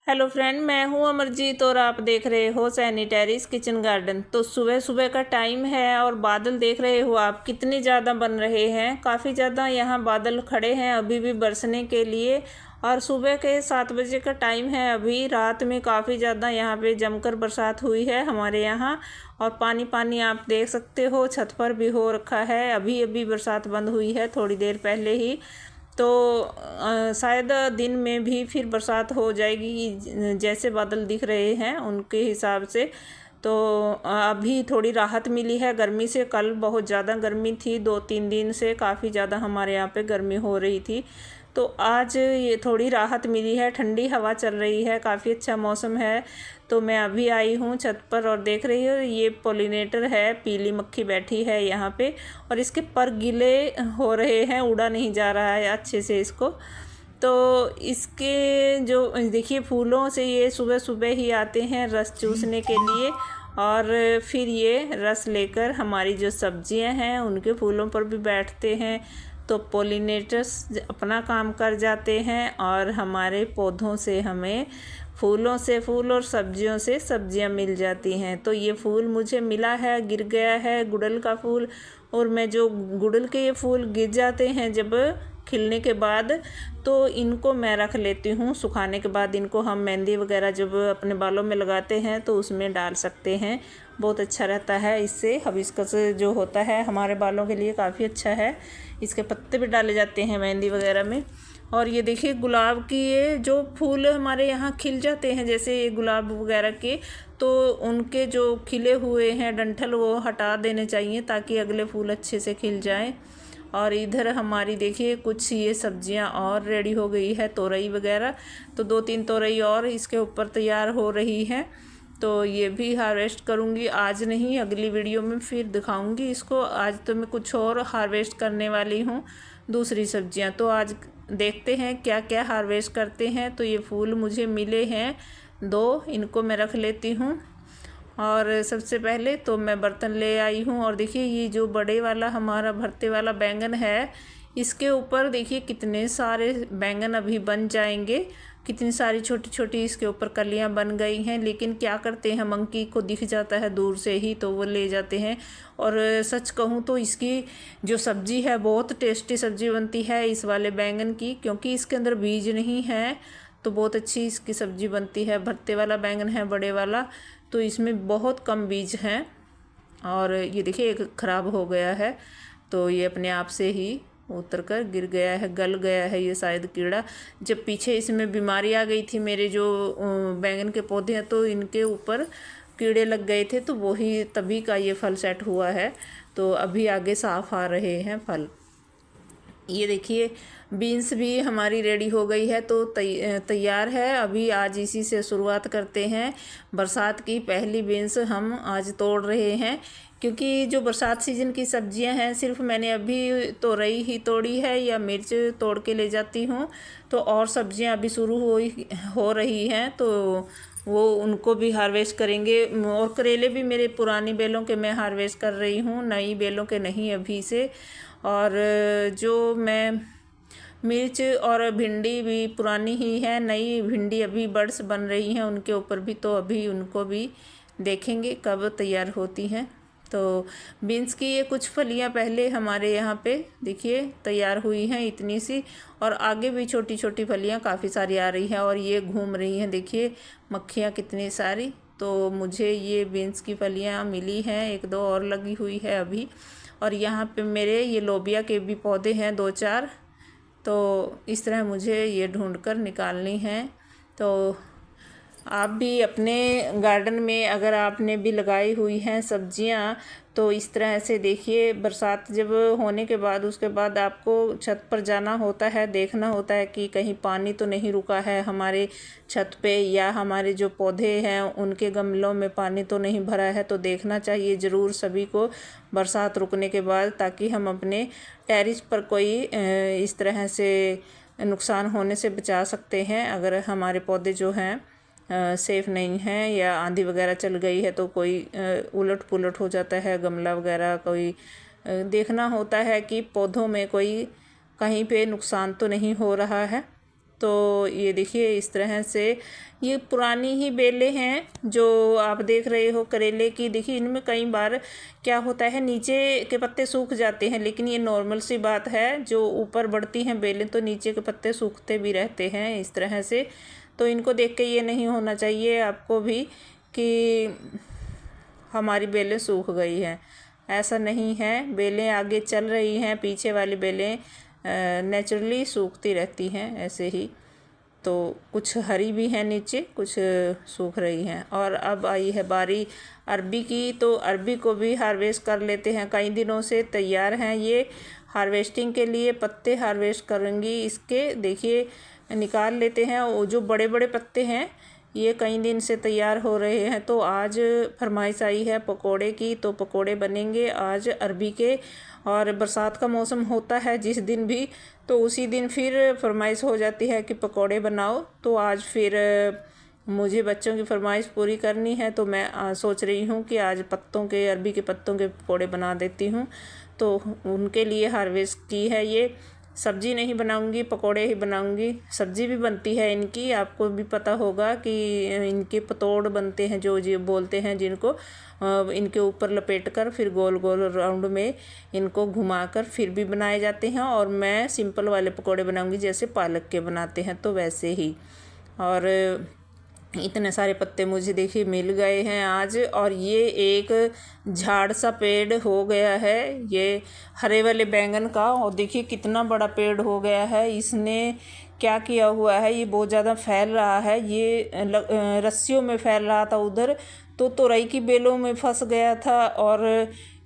Hello friend, मैं हूं अमरजीत और आप देख रहे हो सैनी टेरेस किचन गार्डन। तो सुबह सुबह का टाइम है और बादल देख रहे हो आप कितने ज़्यादा बन रहे हैं। काफ़ी ज़्यादा यहाँ बादल खड़े हैं अभी भी बरसने के लिए। और सुबह के 7 बजे का टाइम है। अभी रात में काफ़ी ज़्यादा यहाँ पे जमकर बरसात हुई है हमारे यहाँ। और पानी पानी आप देख सकते हो, छत पर भी हो रखा है। अभी अभी बरसात बंद हुई है थोड़ी देर पहले ही। तो शायद दिन में भी फिर बरसात हो जाएगी, जैसे बादल दिख रहे हैं उनके हिसाब से। तो अभी थोड़ी राहत मिली है गर्मी से। कल बहुत ज़्यादा गर्मी थी, 2-3 दिन से काफ़ी ज़्यादा हमारे यहाँ पे गर्मी हो रही थी। तो आज ये थोड़ी राहत मिली है, ठंडी हवा चल रही है, काफ़ी अच्छा मौसम है। तो मैं अभी आई हूँ छत पर और देख रही हूँ ये पोलिनेटर है, पीली मक्खी बैठी है यहाँ पे। और इसके पर गीले हो रहे हैं, उड़ा नहीं जा रहा है अच्छे से इसको। तो इसके जो देखिए फूलों से ये सुबह सुबह ही आते हैं रस चूसने के लिए। और फिर ये रस लेकर हमारी जो सब्जियां हैं उनके फूलों पर भी बैठते हैं। तो पोलिनेटर्स अपना काम कर जाते हैं और हमारे पौधों से हमें फूलों से फूल और सब्जियों से सब्जियां मिल जाती हैं। तो ये फूल मुझे मिला है, गिर गया है गुड़हल का फूल। और मैं जो गुड़हल के ये फूल गिर जाते हैं जब खिलने के बाद, तो इनको मैं रख लेती हूँ। सुखाने के बाद इनको हम मेहंदी वगैरह जब अपने बालों में लगाते हैं तो उसमें डाल सकते हैं, बहुत अच्छा रहता है। इससे हिबिस्कस जो होता है हमारे बालों के लिए काफ़ी अच्छा है। इसके पत्ते भी डाले जाते हैं मेहंदी वगैरह में। और ये देखिए गुलाब की ये जो फूल हमारे यहाँ खिल जाते हैं, जैसे ये गुलाब वगैरह के, तो उनके जो खिले हुए हैं डंठल वो हटा देने चाहिए ताकि अगले फूल अच्छे से खिल जाएं। और इधर हमारी देखिए कुछ ये सब्जियां और रेडी हो गई है, तोरई वगैरह। तो 2-3 तोरई और इसके ऊपर तैयार हो रही है। तो ये भी हार्वेस्ट करूँगी, आज नहीं अगली वीडियो में फिर दिखाऊंगी इसको। आज तो मैं कुछ और हार्वेस्ट करने वाली हूँ, दूसरी सब्जियां। तो आज देखते हैं क्या क्या हार्वेस्ट करते हैं। तो ये फूल मुझे मिले हैं 2, इनको मैं रख लेती हूँ। और सबसे पहले तो मैं बर्तन ले आई हूँ। और देखिए ये जो बड़े वाला हमारा भरते वाला बैंगन है, इसके ऊपर देखिए कितने सारे बैंगन अभी बन जाएंगे। कितनी सारी छोटी छोटी इसके ऊपर कलियां बन गई हैं। लेकिन क्या करते हैं, मंकी को दिख जाता है दूर से ही तो वो ले जाते हैं। और सच कहूँ तो इसकी जो सब्ज़ी है बहुत टेस्टी सब्ज़ी बनती है इस वाले बैंगन की, क्योंकि इसके अंदर बीज नहीं है। तो बहुत अच्छी इसकी सब्ज़ी बनती है। भरते वाला बैंगन है बड़े वाला, तो इसमें बहुत कम बीज हैं। और ये देखिए एक ख़राब हो गया है, तो ये अपने आप से ही उतर कर गिर गया है, गल गया है ये शायद कीड़ा। जब पीछे इसमें बीमारी आ गई थी, मेरे जो बैंगन के पौधे हैं तो इनके ऊपर कीड़े लग गए थे, तो वही तभी का ये फल सेट हुआ है। तो अभी आगे साफ आ रहे हैं फल। ये देखिए बीन्स भी हमारी रेडी हो गई है, तो तैयार है। अभी आज इसी से शुरुआत करते हैं। बरसात की पहली बीन्स हम आज तोड़ रहे हैं, क्योंकि जो बरसात सीज़न की सब्जियां हैं सिर्फ मैंने अभी तोरई ही तोड़ी है या मिर्च तोड़ के ले जाती हूँ। तो और सब्जियां अभी शुरू हो रही हैं, तो वो उनको भी हार्वेस्ट करेंगे। और करेले भी मेरे पुरानी बेलों के मैं हार्वेस्ट कर रही हूँ, नई बेलों के नहीं अभी से। और जो मैं मिर्च और भिंडी भी पुरानी ही है, नई भिंडी अभी बड्स बन रही हैं उनके ऊपर भी, तो अभी उनको भी देखेंगे कब तैयार होती हैं। तो बीन्स की ये कुछ फलियां पहले हमारे यहाँ पे देखिए तैयार हुई हैं इतनी सी, और आगे भी छोटी छोटी फलियां काफ़ी सारी आ रही हैं। और ये घूम रही हैं, देखिए मक्खियाँ कितनी सारी। तो मुझे ये बीन्स की फलियां मिली हैं, 1-2 और लगी हुई है अभी। और यहाँ पे मेरे ये लोबिया के भी पौधे हैं 2-4, तो इस तरह मुझे ये ढूंढकर निकालनी है। तो आप भी अपने गार्डन में अगर आपने भी लगाई हुई हैं सब्जियां, तो इस तरह से देखिए बरसात जब होने के बाद उसके बाद आपको छत पर जाना होता है, देखना होता है कि कहीं पानी तो नहीं रुका है हमारे छत पे, या हमारे जो पौधे हैं उनके गमलों में पानी तो नहीं भरा है। तो देखना चाहिए ज़रूर सभी को बरसात रुकने के बाद, ताकि हम अपने टेरेस पर कोई इस तरह से नुकसान होने से बचा सकते हैं। अगर हमारे पौधे जो हैं सेफ़ नहीं है या आंधी वगैरह चल गई है, तो कोई उलट पुलट हो जाता है गमला वगैरह। कोई देखना होता है कि पौधों में कोई कहीं पे नुकसान तो नहीं हो रहा है। तो ये देखिए इस तरह से ये पुरानी ही बेलें हैं जो आप देख रहे हो करेले की। देखिए इनमें कई बार क्या होता है, नीचे के पत्ते सूख जाते हैं, लेकिन ये नॉर्मल सी बात है, जो ऊपर बढ़ती हैं बेलें तो नीचे के पत्ते सूखते भी रहते हैं इस तरह से। तो इनको देख के ये नहीं होना चाहिए आपको भी कि हमारी बेलें सूख गई हैं, ऐसा नहीं है। बेलें आगे चल रही हैं, पीछे वाली बेलें नेचुरली सूखती रहती हैं ऐसे ही। तो कुछ हरी भी हैं नीचे, कुछ सूख रही हैं। और अब आई है बारी अरबी की, तो अरबी को भी हार्वेस्ट कर लेते हैं। कई दिनों से तैयार हैं ये हार्वेस्टिंग के लिए। पत्ते हार्वेस्ट करूँगी इसके, देखिए निकाल लेते हैं। वो जो बड़े बड़े पत्ते हैं ये कई दिन से तैयार हो रहे हैं। तो आज फरमाइश आई है पकोड़े की, तो पकोड़े बनेंगे आज अरबी के। और बरसात का मौसम होता है जिस दिन भी, तो उसी दिन फिर फरमाइश हो जाती है कि पकोड़े बनाओ। तो आज फिर मुझे बच्चों की फरमाइश पूरी करनी है, तो मैं सोच रही हूँ कि आज पत्तों के, अरबी के पत्तों के पकोड़े बना देती हूँ। तो उनके लिए हार्वेस्ट की है ये। सब्जी नहीं बनाऊंगी, पकोड़े ही बनाऊंगी। सब्जी भी बनती है इनकी, आपको भी पता होगा कि इनके पतोड़ बनते हैं जो बोलते हैं, जिनको इनके ऊपर लपेट कर फिर गोल गोल राउंड में इनको घुमाकर फिर भी बनाए जाते हैं। और मैं सिंपल वाले पकोड़े बनाऊंगी जैसे पालक के बनाते हैं, तो वैसे ही। और इतने सारे पत्ते मुझे देखिए मिल गए हैं आज। और ये एक झाड़ सा पेड़ हो गया है ये हरे वाले बैंगन का। और देखिए कितना बड़ा पेड़ हो गया है। इसने क्या किया हुआ है, ये बहुत ज़्यादा फैल रहा है। ये रस्सियों में फैल रहा था उधर, तो तोरई की बेलों में फंस गया था। और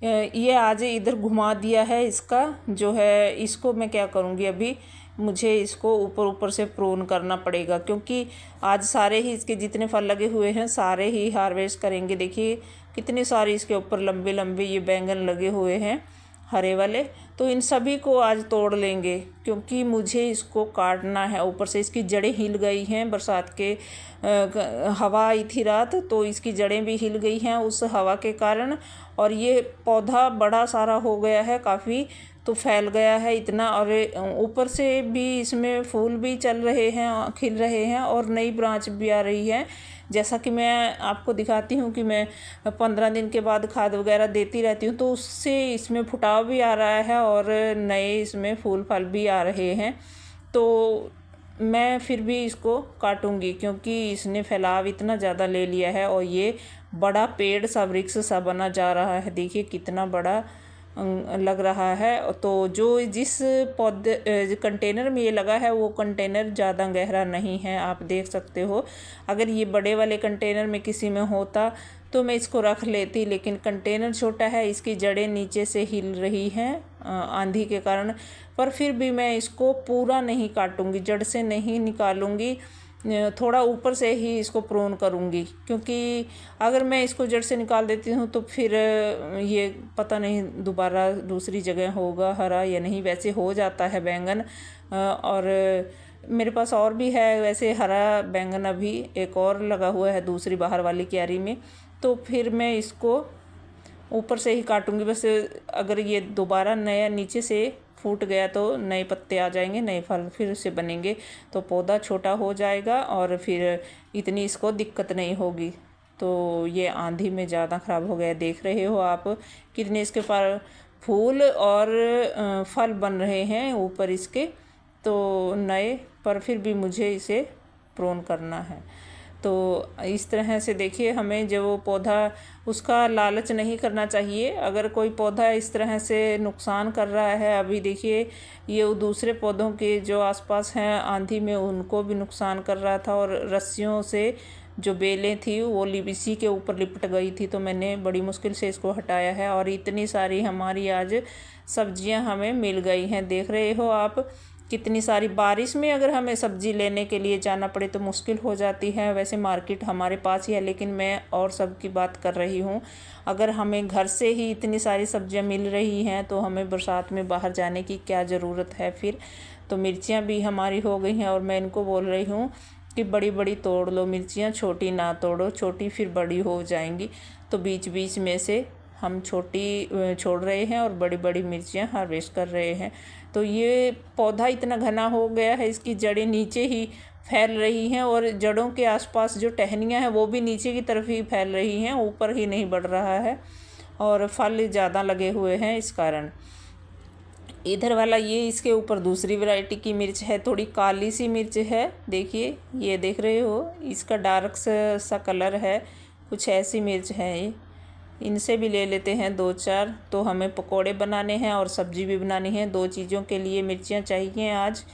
ये आज इधर घुमा दिया है। इसका जो है, इसको मैं क्या करूँगी, अभी मुझे इसको ऊपर ऊपर से प्रून करना पड़ेगा, क्योंकि आज सारे ही इसके जितने फल लगे हुए हैं सारे ही हार्वेस्ट करेंगे। देखिए कितने सारे इसके ऊपर लंबे लंबे ये बैंगन लगे हुए हैं हरे वाले, तो इन सभी को आज तोड़ लेंगे, क्योंकि मुझे इसको काटना है। ऊपर से इसकी जड़ें हिल गई हैं, बरसात के हवा आई थी रात, तो इसकी जड़ें भी हिल गई हैं उस हवा के कारण। और ये पौधा बड़ा सारा हो गया है काफ़ी, तो फैल गया है इतना। और ऊपर से भी इसमें फूल भी चल रहे हैं, खिल रहे हैं, और नई ब्रांच भी आ रही है। जैसा कि मैं आपको दिखाती हूँ कि मैं 15 दिन के बाद खाद वगैरह देती रहती हूँ, तो उससे इसमें फुटाव भी आ रहा है और नए इसमें फूल फल भी आ रहे हैं। तो मैं फिर भी इसको काटूंगी, क्योंकि इसने फैलाव इतना ज़्यादा ले लिया है। और ये बड़ा पेड़ सा, वृक्ष सा बना जा रहा है। देखिए कितना बड़ा लग रहा है। तो जो जिस पौधे कंटेनर में ये लगा है, वो कंटेनर ज़्यादा गहरा नहीं है, आप देख सकते हो। अगर ये बड़े वाले कंटेनर में किसी में होता तो मैं इसको रख लेती, लेकिन कंटेनर छोटा है, इसकी जड़ें नीचे से हिल रही हैं आंधी के कारण। पर फिर भी मैं इसको पूरा नहीं काटूंगी, जड़ से नहीं निकालूंगी, थोड़ा ऊपर से ही इसको प्रून करूँगी। क्योंकि अगर मैं इसको जड़ से निकाल देती हूँ तो फिर ये पता नहीं दोबारा दूसरी जगह होगा हरा या नहीं। वैसे हो जाता है बैंगन, और मेरे पास और भी है वैसे हरा बैंगन, अभी एक और लगा हुआ है दूसरी बाहर वाली क्यारी में। तो फिर मैं इसको ऊपर से ही काटूंगी बस। अगर ये दोबारा नया नीचे से फूट गया तो नए पत्ते आ जाएंगे, नए फल फिर से बनेंगे, तो पौधा छोटा हो जाएगा और फिर इतनी इसको दिक्कत नहीं होगी। तो ये आंधी में ज़्यादा ख़राब हो गया, देख रहे हो आप कितने इसके पर फूल और फल बन रहे हैं ऊपर इसके, तो नए। पर फिर भी मुझे इसे प्रून करना है। तो इस तरह से देखिए, हमें जो पौधा उसका लालच नहीं करना चाहिए। अगर कोई पौधा इस तरह से नुकसान कर रहा है, अभी देखिए ये दूसरे पौधों के जो आसपास हैं आंधी में उनको भी नुकसान कर रहा था, और रस्सियों से जो बेलें थी वो इसी के ऊपर लिपट गई थी, तो मैंने बड़ी मुश्किल से इसको हटाया है। और इतनी सारी हमारी आज सब्जियां हमें मिल गई हैं, देख रहे हो आप कितनी सारी। बारिश में अगर हमें सब्ज़ी लेने के लिए जाना पड़े तो मुश्किल हो जाती है। वैसे मार्केट हमारे पास ही है, लेकिन मैं और सब की बात कर रही हूँ। अगर हमें घर से ही इतनी सारी सब्जियाँ मिल रही हैं तो हमें बरसात में बाहर जाने की क्या ज़रूरत है फिर। तो मिर्चियाँ भी हमारी हो गई हैं, और मैं इनको बोल रही हूँ कि बड़ी बड़ी तोड़ लो मिर्चियाँ, छोटी ना तोड़ो, छोटी फिर बड़ी हो जाएंगी। तो बीच बीच में से हम छोटी छोड़ रहे हैं और बड़ी बड़ी मिर्चियाँ हार्वेस्ट कर रहे हैं। तो ये पौधा इतना घना हो गया है, इसकी जड़ें नीचे ही फैल रही हैं और जड़ों के आसपास जो टहनियाँ हैं वो भी नीचे की तरफ ही फैल रही हैं, ऊपर ही नहीं बढ़ रहा है और फल ज़्यादा लगे हुए हैं इस कारण। इधर वाला ये इसके ऊपर दूसरी वैरायटी की मिर्च है, थोड़ी काली सी मिर्च है। देखिए, ये देख रहे हो, इसका डार्क सा कलर है, कुछ ऐसी मिर्च है ये। इनसे भी ले लेते हैं 2-4। तो हमें पकोड़े बनाने हैं और सब्जी भी बनानी है, 2 चीज़ों के लिए मिर्चियाँ चाहिए आज।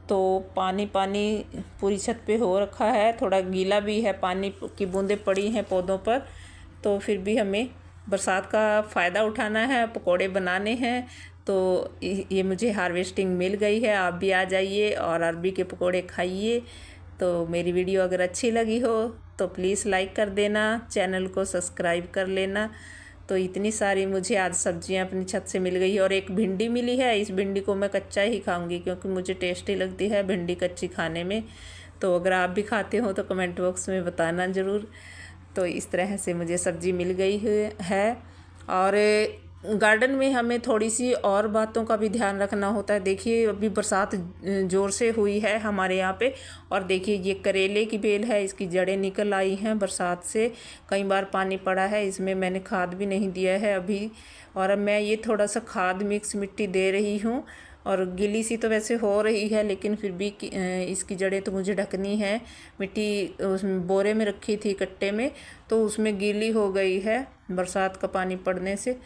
तो पानी पानी पूरी छत पे हो रखा है, थोड़ा गीला भी है, पानी की बूंदें पड़ी हैं पौधों पर। तो फिर भी हमें बरसात का फ़ायदा उठाना है, पकोड़े बनाने हैं। तो ये मुझे हार्वेस्टिंग मिल गई है, आप भी आ जाइए और अरबी के पकोड़े खाइए। तो मेरी वीडियो अगर अच्छी लगी हो तो प्लीज़ लाइक कर देना, चैनल को सब्सक्राइब कर लेना। तो इतनी सारी मुझे आज सब्जियां अपनी छत से मिल गई है और एक भिंडी मिली है। इस भिंडी को मैं कच्चा ही खाऊंगी क्योंकि मुझे टेस्टी लगती है भिंडी कच्ची खाने में। तो अगर आप भी खाते हो तो कमेंट बॉक्स में बताना ज़रूर। तो इस तरह से मुझे सब्ज़ी मिल गई है। और गार्डन में हमें थोड़ी सी और बातों का भी ध्यान रखना होता है। देखिए, अभी बरसात ज़ोर से हुई है हमारे यहाँ पे और देखिए ये करेले की बेल है, इसकी जड़ें निकल आई हैं बरसात से। कई बार पानी पड़ा है, इसमें मैंने खाद भी नहीं दिया है अभी। और अब मैं ये थोड़ा सा खाद मिक्स मिट्टी दे रही हूँ और गीली सी तो वैसे हो रही है, लेकिन फिर भी इसकी जड़ें तो मुझे ढकनी है। मिट्टी उस बोरे में रखी थी कट्टे में, तो उसमें गीली हो गई है बरसात का पानी पड़ने से।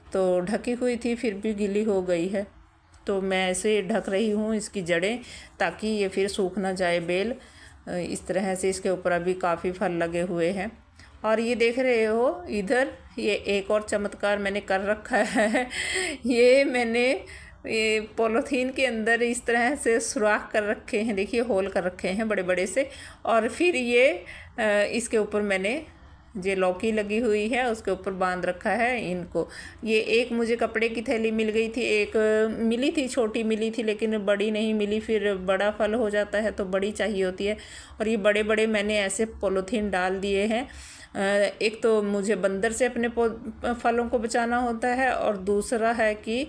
तो ढकी हुई थी फिर भी गीली हो गई है। तो मैं ऐसे ढक रही हूँ इसकी जड़ें ताकि ये फिर सूख ना जाए बेल। इस तरह से इसके ऊपर अभी काफ़ी फल लगे हुए हैं। और ये देख रहे हो इधर, ये एक और चमत्कार मैंने कर रखा है। ये मैंने ये पॉलीथीन के अंदर इस तरह से सुराख कर रखे हैं, देखिए होल कर रखे हैं बड़े बड़े से। और फिर ये इसके ऊपर मैंने जो लौकी लगी हुई है उसके ऊपर बांध रखा है इनको। ये एक मुझे कपड़े की थैली मिल गई थी, एक मिली थी, छोटी मिली थी लेकिन बड़ी नहीं मिली। फिर बड़ा फल हो जाता है तो बड़ी चाहिए होती है। और ये बड़े बड़े मैंने ऐसे पॉलीथीन डाल दिए हैं। एक तो मुझे बंदर से अपने फलों को बचाना होता है और दूसरा है कि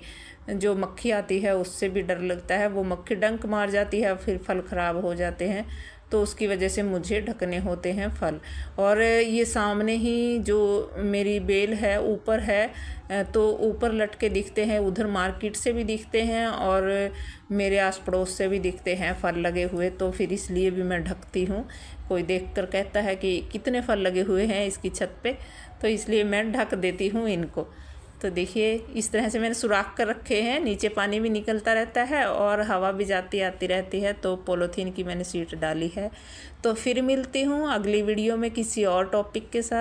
जो मक्खी आती है उससे भी डर लगता है, वो मक्खी डंक मार जाती है फिर फल ख़राब हो जाते हैं। तो उसकी वजह से मुझे ढकने होते हैं फल। और ये सामने ही जो मेरी बेल है ऊपर है, तो ऊपर लटके दिखते हैं, उधर मार्केट से भी दिखते हैं और मेरे आस पड़ोस से भी दिखते हैं फल लगे हुए। तो फिर इसलिए भी मैं ढकती हूँ। कोई देखकर कहता है कि कितने फल लगे हुए हैं इसकी छत पे, तो इसलिए मैं ढक देती हूँ इनको। तो देखिए, इस तरह से मैंने सुराख कर रखे हैं, नीचे पानी भी निकलता रहता है और हवा भी जाती आती रहती है। तो पॉलीथीन की मैंने शीट डाली है। तो फिर मिलती हूँ अगली वीडियो में किसी और टॉपिक के साथ।